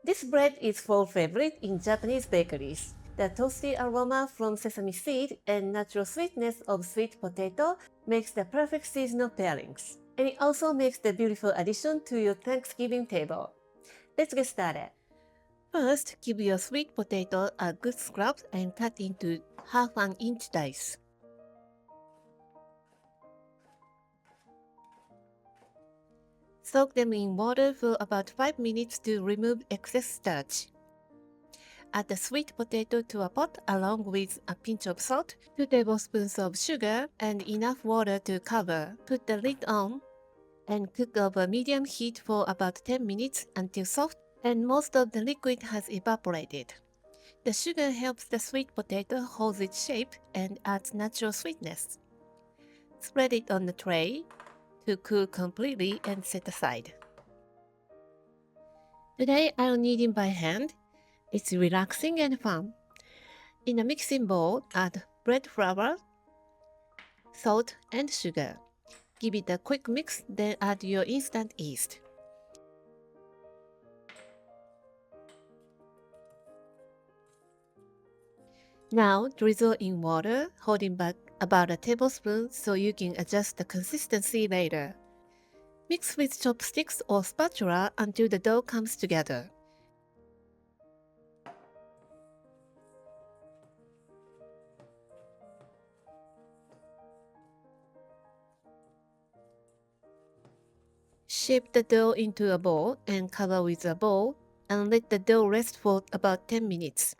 This bread is fall favorite in Japanese bakeries. The toasty aroma from sesame seed and natural sweetness of sweet potato makes the perfect seasonal pairings. And it also makes the beautiful addition to your Thanksgiving table. Let's get started. First, give your sweet potato a good scrub and cut into half an inch dice. Soak them in water for about 5 minutes to remove excess starch. Add the sweet potato to a pot along with a pinch of salt, 2 tablespoons of sugar, and enough water to cover. Put the lid on and cook over medium heat for about 10 minutes until soft and most of the liquid has evaporated. The sugar helps the sweet potato hold its shape and adds natural sweetness. Spread it on the tray to cool completely and set aside. Today I'll knead it by hand. It's relaxing and fun. In a mixing bowl, add bread flour, salt, and sugar. Give it a quick mix, then add your instant yeast. Now drizzle in water, holding back about a tablespoon so you can adjust the consistency later. Mix with chopsticks or spatula until the dough comes together. Shape the dough into a ball and cover with a bowl and let the dough rest for about 10 minutes.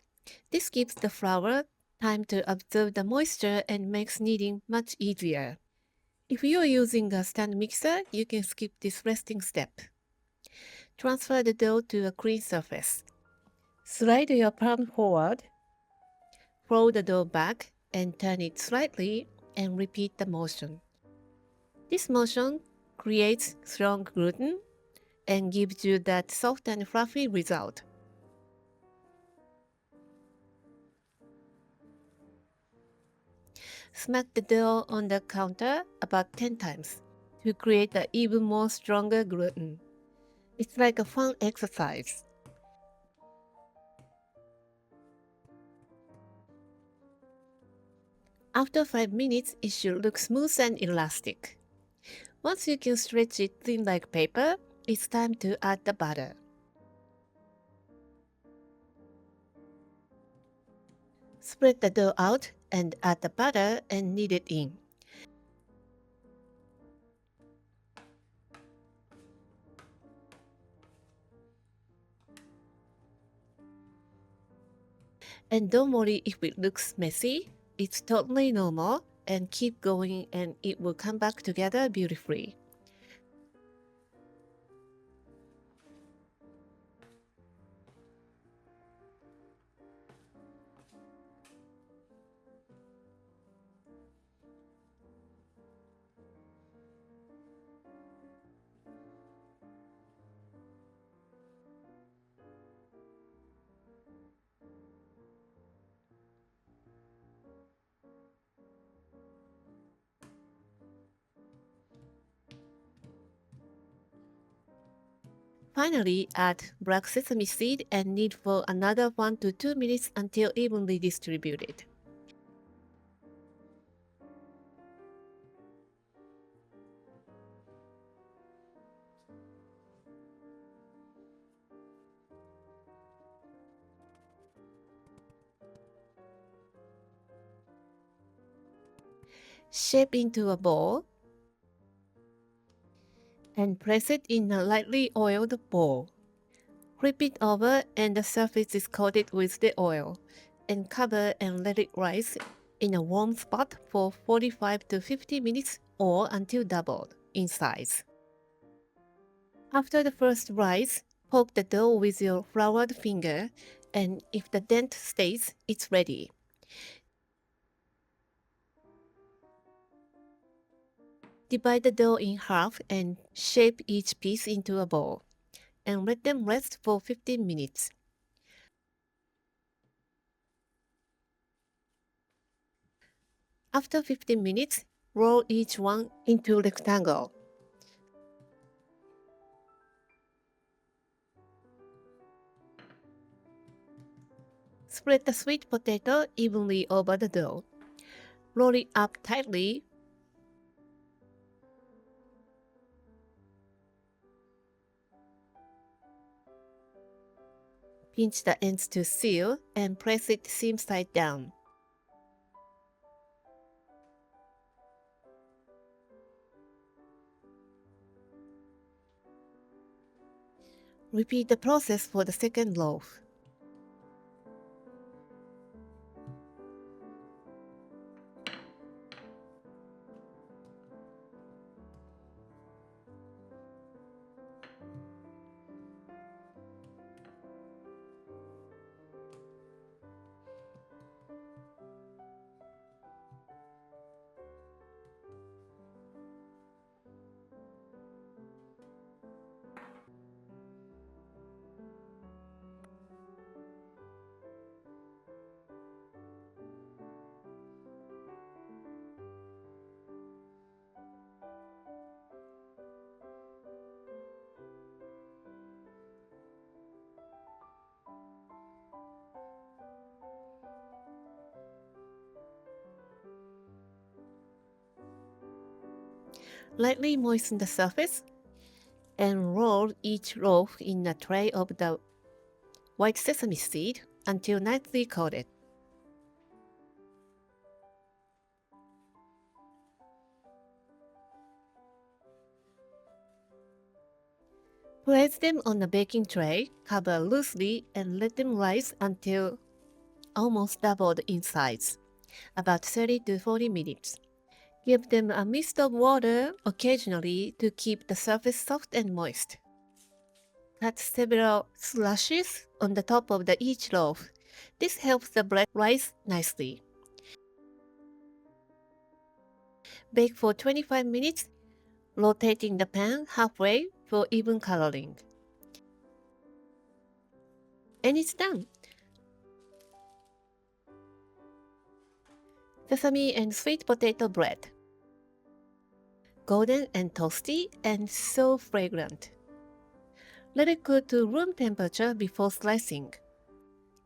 This gives the flour time to absorb the moisture and makes kneading much easier. If you are using a stand mixer, you can skip this resting step. Transfer the dough to a clean surface. Slide your palm forward, fold the dough back and turn it slightly and repeat the motion. This motion creates strong gluten and gives you that soft and fluffy result. Smack the dough on the counter about 10 times to create an even more stronger gluten. It's like a fun exercise. After 5 minutes, it should look smooth and elastic. Once you can stretch it thin like paper, it's time to add the butter. Spread the dough out and add the butter and knead it in. And don't worry if it looks messy, it's totally normal, and keep going and it will come back together beautifully. Finally, add black sesame seed and knead for another 1 to 2 minutes until evenly distributed. Shape into a ball and place it in a lightly oiled bowl. Flip it over and the surface is coated with the oil, and cover and let it rise in a warm spot for 45 to 50 minutes or until doubled in size. After the first rise, poke the dough with your floured finger, and if the dent stays, it's ready. Divide the dough in half and shape each piece into a ball, and let them rest for 15 minutes. After 15 minutes, roll each one into rectangle. Spread the sweet potato evenly over the dough. Roll it up tightly. Pinch the ends to seal and press it seam side down. Repeat the process for the second loaf. Lightly moisten the surface and roll each loaf in a tray of the white sesame seed until nicely coated. Place them on a baking tray, cover loosely, and let them rise until almost doubled in size, about 30 to 40 minutes. Give them a mist of water occasionally to keep the surface soft and moist. Cut several slashes on the top of each loaf. This helps the bread rise nicely. Bake for 25 minutes, rotating the pan halfway for even coloring. And it's done! Sesame and sweet potato bread. Golden and toasty and so fragrant. Let it cool to room temperature before slicing.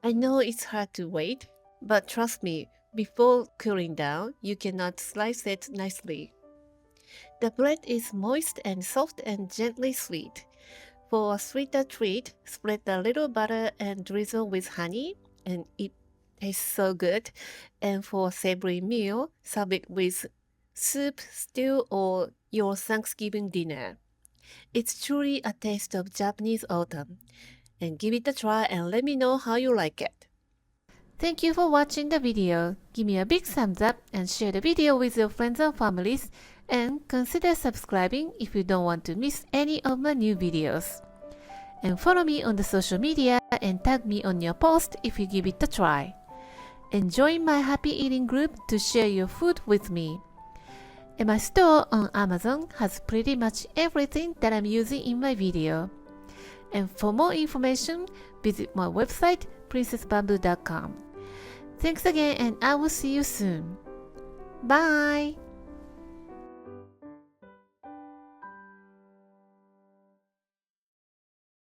I know it's hard to wait, but trust me, before cooling down, you cannot slice it nicely. The bread is moist and soft and gently sweet. For a sweeter treat, spread a little butter and drizzle with honey, and it tastes so good. And for a savory meal, serve it with soup, stew, or your Thanksgiving dinner. It's truly a taste of Japanese autumn. And give it a try and let me know how you like it. Thank you for watching the video. Give me a big thumbs up and share the video with your friends and families. And consider subscribing if you don't want to miss any of my new videos. And follow me on the social media and tag me on your post if you give it a try. And join my happy eating group to share your food with me. And my store on Amazon has pretty much everything that I'm using in my video. And for more information, visit my website, princessbamboo.com. Thanks again, and I will see you soon. Bye!